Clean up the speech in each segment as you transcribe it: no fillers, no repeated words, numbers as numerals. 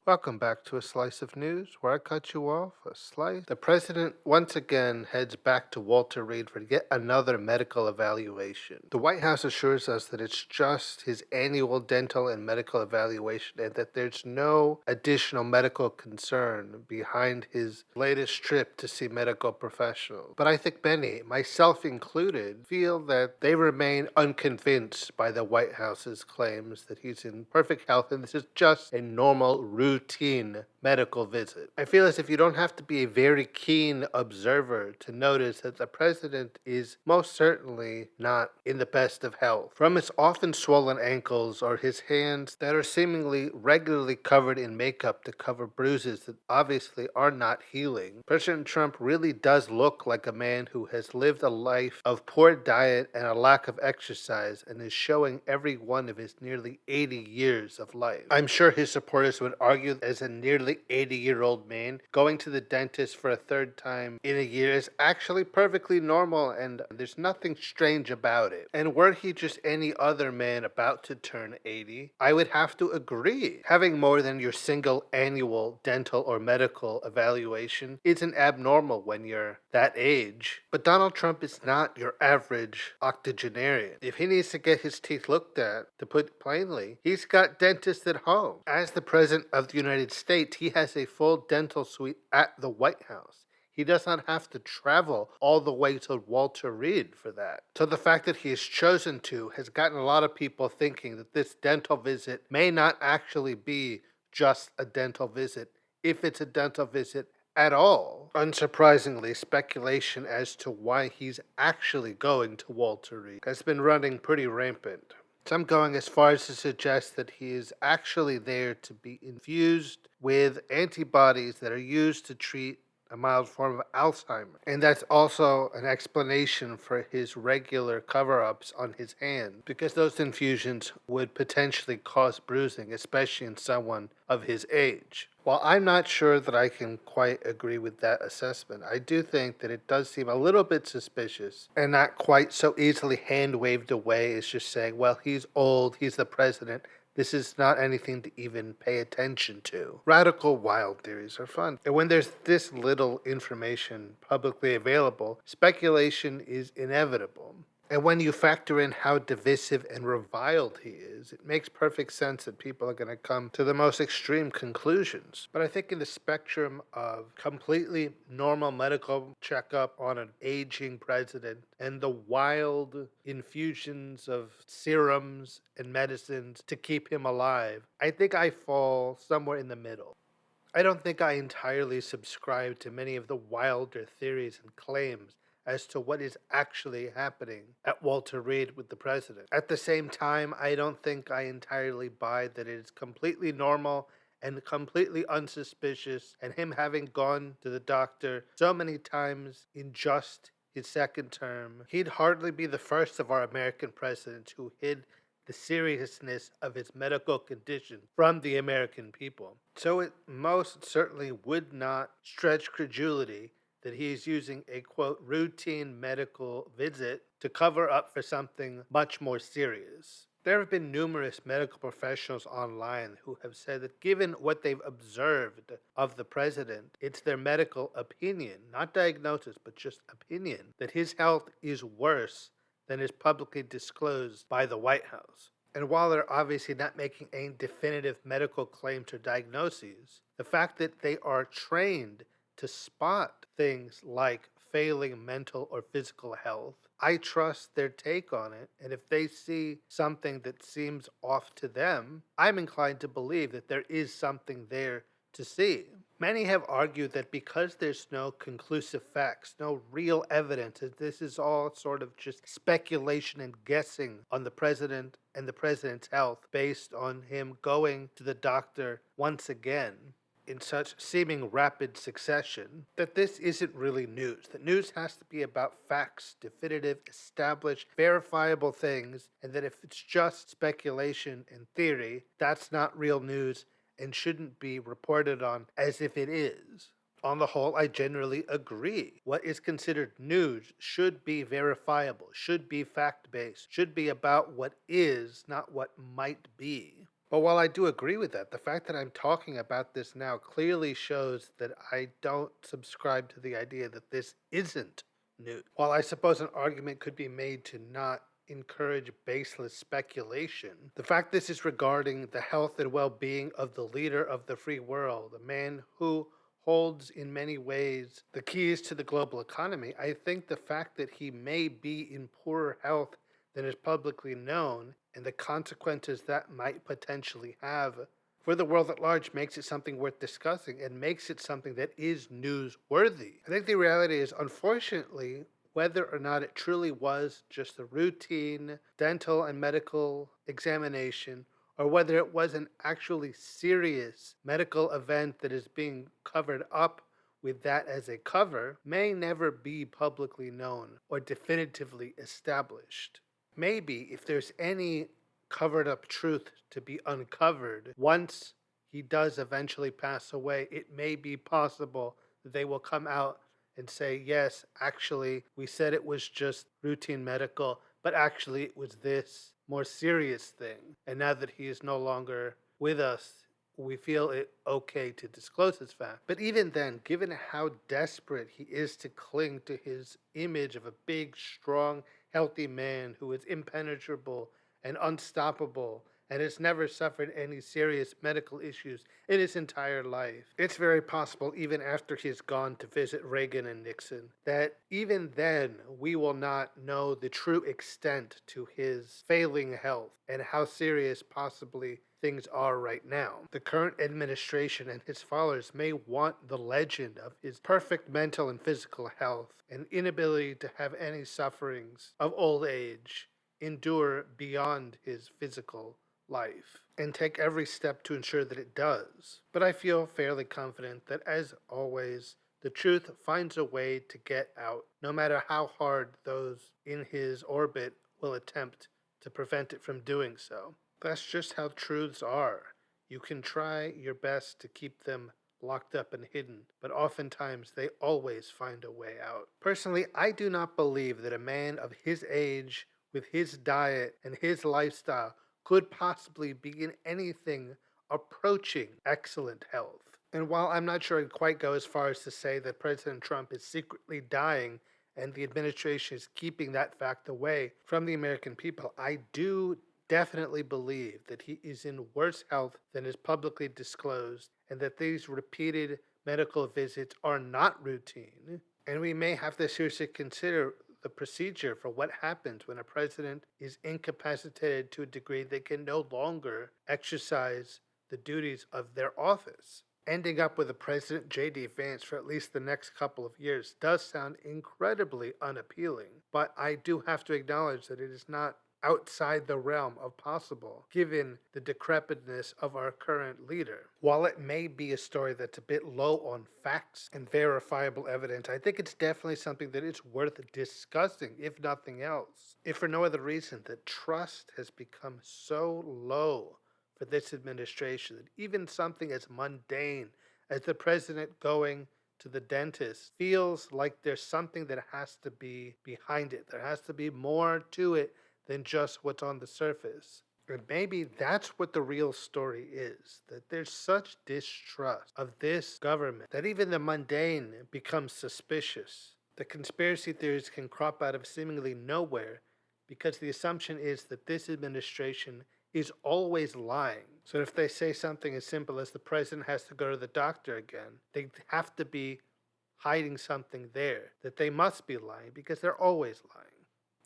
Welcome back to a slice of news where I cut you off a slice. The president once again heads back to Walter Reed for yet another medical evaluation. The White House assures us that it's just his annual dental and medical evaluation and that there's no additional medical concern behind his latest trip to see medical professionals. But I think many, myself included, feel that they remain unconvinced by the White House's claims that he's in perfect health and this is just a normal routine medical visit. I feel as if you don't have to be a very keen observer to notice that the president is most certainly not in the best of health. From his often swollen ankles or his hands that are seemingly regularly covered in makeup to cover bruises that obviously are not healing, President Trump really does look like a man who has lived a life of poor diet and a lack of exercise and is showing every one of his nearly 80 years of life. I'm sure his supporters would argue as a nearly 80-year-old man, going to the dentist for a third time in a year is actually perfectly normal and there's nothing strange about it. And were he just any other man about to turn 80, I would have to agree. Having more than your single annual dental or medical evaluation isn't abnormal when you're that age. But Donald Trump is not your average octogenarian. If he needs to get his teeth looked at, to put it plainly, he's got dentists at home. As the President of the United States, he has a full dental suite at the White House. He does not have to travel all the way to Walter Reed for that. So the fact that he has chosen to has gotten a lot of people thinking that this dental visit may not actually be just a dental visit, if it's a dental visit at all. Unsurprisingly, speculation as to why he's actually going to Walter Reed has been running pretty rampant. Some going as far as to suggest that he is actually there to be infused with antibodies that are used to treat a mild form of Alzheimer's. And that's also an explanation for his regular cover ups on his hand, because those infusions would potentially cause bruising, especially in someone of his age. While I'm not sure that I can quite agree with that assessment, I do think that it does seem a little bit suspicious and not quite so easily hand waved away as just saying, well, he's old, he's the president. This is not anything to even pay attention to. Radical wild theories are fun. And when there's this little information publicly available, speculation is inevitable. And when you factor in how divisive and reviled he is, it makes perfect sense that people are going to come to the most extreme conclusions. But I think in the spectrum of completely normal medical checkup on an aging president and the wild infusions of serums and medicines to keep him alive, I think I fall somewhere in the middle. I don't think I entirely subscribe to many of the wilder theories and claims as to what is actually happening at Walter Reed with the president. At the same time, I don't think I entirely buy that it is completely normal and completely unsuspicious, and him having gone to the doctor so many times in just his second term, he'd hardly be the first of our American presidents who hid the seriousness of his medical condition from the American people. So it most certainly would not stretch credulity that he is using a quote routine medical visit to cover up for something much more serious. There have been numerous medical professionals online who have said that given what they've observed of the president, it's their medical opinion, not diagnosis, but just opinion, that his health is worse than is publicly disclosed by the White House. And while they're obviously not making any definitive medical claims or diagnoses, the fact that they are trained to spot things like failing mental or physical health, I trust their take on it. And if they see something that seems off to them, I'm inclined to believe that there is something there to see. Many have argued that because there's no conclusive facts, no real evidence, that this is all sort of just speculation and guessing on the president and the president's health based on him going to the doctor once again in such seeming rapid succession, that this isn't really news. That news has to be about facts, definitive, established, verifiable things, and that if it's just speculation and theory, that's not real news and shouldn't be reported on as if it is. On the whole, I generally agree. What is considered news should be verifiable, should be fact-based, should be about what is, not what might be. But while I do agree with that, the fact that I'm talking about this now clearly shows that I don't subscribe to the idea that this isn't news. While I suppose an argument could be made to not encourage baseless speculation, the fact this is regarding the health and well being of the leader of the free world, a man who holds in many ways the keys to the global economy, I think the fact that he may be in poorer health than is publicly known and the consequences that might potentially have for the world at large makes it something worth discussing and makes it something that is newsworthy. I think the reality is, unfortunately, whether or not it truly was just a routine dental and medical examination, or whether it was an actually serious medical event that is being covered up with that as a cover, may never be publicly known or definitively established. Maybe if there's any covered up truth to be uncovered, once he does eventually pass away, it may be possible that they will come out and say, yes, actually, we said it was just routine medical, but actually it was this more serious thing. And now that he is no longer with us, we feel it okay to disclose this fact. But even then, given how desperate he is to cling to his image of a big, strong, healthy man who is impenetrable and unstoppable and has never suffered any serious medical issues in his entire life, it's very possible, even after he's gone to visit Reagan and Nixon, that even then we will not know the true extent to his failing health and how serious possibly things are right now. The current administration and his followers may want the legend of his perfect mental and physical health and inability to have any sufferings of old age endure beyond his physical life and take every step to ensure that it does. But I feel fairly confident that, as always, the truth finds a way to get out, no matter how hard those in his orbit will attempt to prevent it from doing so. That's just how truths are. You can try your best to keep them locked up and hidden, but oftentimes they always find a way out. Personally, I do not believe that a man of his age, with his diet and his lifestyle, could possibly be in anything approaching excellent health. And while I'm not sure I'd quite go as far as to say that President Trump is secretly dying and the administration is keeping that fact away from the American people, I do definitely believe that he is in worse health than is publicly disclosed and that these repeated medical visits are not routine. And we may have to seriously consider the procedure for what happens when a president is incapacitated to a degree they can no longer exercise the duties of their office. Ending up with a President J.D. Vance for at least the next couple of years does sound incredibly unappealing, but I do have to acknowledge that it is not outside the realm of possible, given the decrepitness of our current leader. While it may be a story that's a bit low on facts and verifiable evidence, I think it's definitely something that is worth discussing, if nothing else. If for no other reason, that trust has become so low for this administration that even something as mundane as the president going to the dentist feels like there's something that has to be behind it. There has to be more to it than just what's on the surface. And maybe that's what the real story is, that there's such distrust of this government that even the mundane becomes suspicious. The conspiracy theories can crop out of seemingly nowhere because the assumption is that this administration is always lying. So if they say something as simple as the president has to go to the doctor again, they have to be hiding something there, that they must be lying because they're always lying.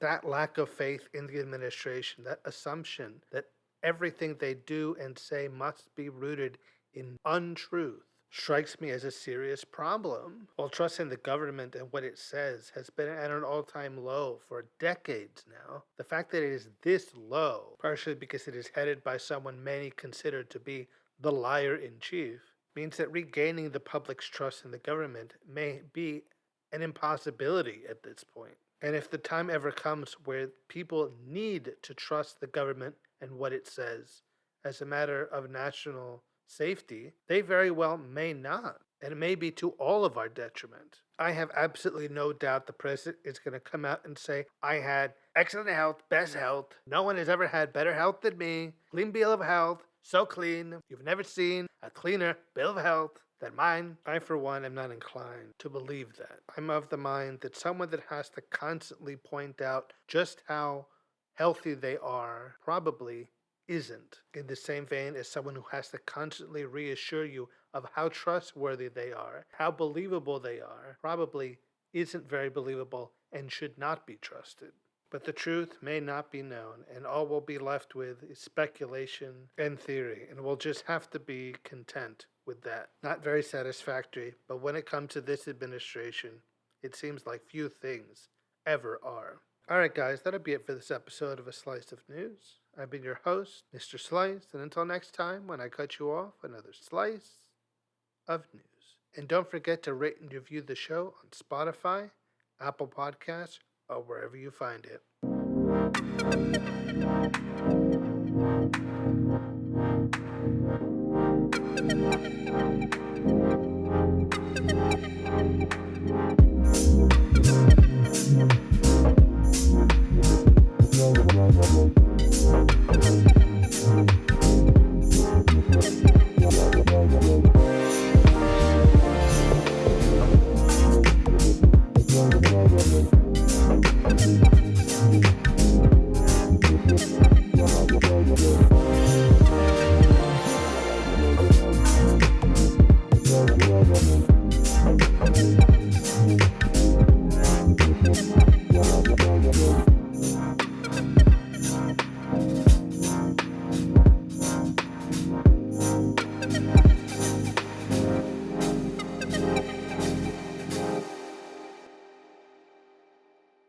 That lack of faith in the administration, that assumption that everything they do and say must be rooted in untruth, strikes me as a serious problem. While trust in the government and what it says has been at an all-time low for decades now, the fact that it is this low, partially because it is headed by someone many consider to be the liar in chief, means that regaining the public's trust in the government may be an impossibility at this point. And if the time ever comes where people need to trust the government and what it says as a matter of national safety, they very well may not. And it may be to all of our detriment. I have absolutely no doubt the president is going to come out and say, I had excellent health, best health. No one has ever had better health than me. Clean bill of health. so clean, you've never seen a cleaner bill of health than mine. I, for one, am not inclined to believe that. I'm of the mind that someone that has to constantly point out just how healthy they are probably isn't in the same vein as someone who has to constantly reassure you of how trustworthy they are, how believable they are, probably isn't very believable and should not be trusted. But the truth may not be known, and all we'll be left with is speculation and theory, and we'll just have to be content with that. Not very satisfactory, but when it comes to this administration, it seems like few things ever are. Alright guys, that'll be it for this episode of A Slice of News. I've been your host, Mr. Slice, and until next time when I cut you off, another slice of news. And don't forget to rate and review the show on Spotify, Apple Podcasts, or wherever you find it.